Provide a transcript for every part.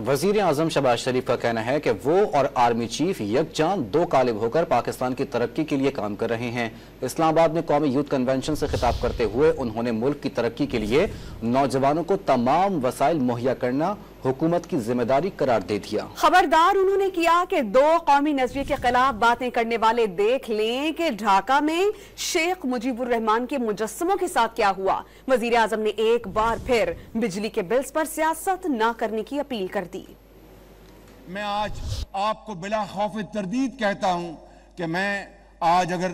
وزیر اعظم شہباز شریف کا کہنا ہے کہ وہ اور آرمی چیف یکجان دو قالب ہو کر پاکستان کی ترقی کے لیے کام کر رہے ہیں۔ اسلام آباد میں قومی یوتھ کنونشن سے خطاب کرتے ہوئے انہوں نے ملک کی ترقی کے لیے نوجوانوں کو تمام وسائل مہیا کرنا حکومت کی ذمہ داری قرار دے دیا۔ خبردار انہوں نے کیا کہ دو قومی نظریے کے خلاف باتیں کرنے والے دیکھ لیں کہ ڈھاکہ میں شیخ مجیب الرحمان کے مجسموں کے ساتھ کیا ہوا۔ وزیر اعظم نے ایک بار پھر بجلی کے بلز پر سیاست نہ کرنے کی اپیل کر دی۔ میں آج آپ کو بلا خوف تردید کہتا ہوں کہ میں آج اگر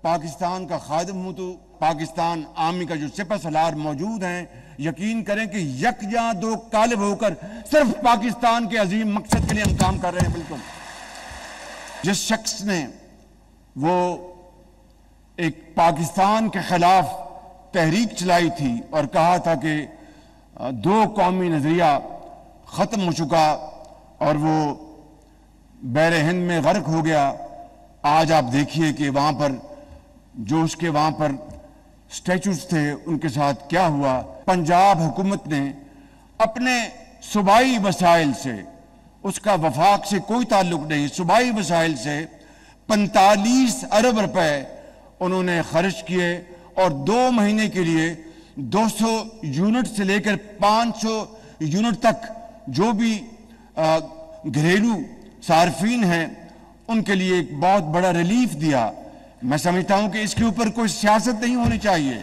پاکستان کا خادم ہوں تو پاکستان آرمی کا جو سپہ سالار موجود ہیں، یقین کریں کہ یکجاں دو قالب ہو کر صرف پاکستان کے عظیم مقصد کے لیے ہم کام کر رہے ہیں۔ بالکل جس شخص نے وہ ایک پاکستان کے خلاف تحریک چلائی تھی اور کہا تھا کہ دو قومی نظریہ ختم ہو چکا اور وہ بحر ہند میں غرق ہو گیا، آج آپ دیکھیے کہ وہاں پر جو اس کے وہاں پر سٹیچوز تھے ان کے ساتھ کیا ہوا۔ پنجاب حکومت نے اپنے صوبائی وسائل سے، اس کا وفاق سے کوئی تعلق نہیں، صوبائی وسائل سے 45 ارب روپے انہوں نے خرچ کیے اور 2 مہینے کے لیے 200 یونٹ سے لے کر 500 یونٹ تک جو بھی گھریلو صارفین ہیں ان کے لیے ایک بہت بڑا ریلیف دیا۔ میں سمجھتا ہوں کہ اس کے اوپر کوئی سیاست نہیں ہونی چاہیے۔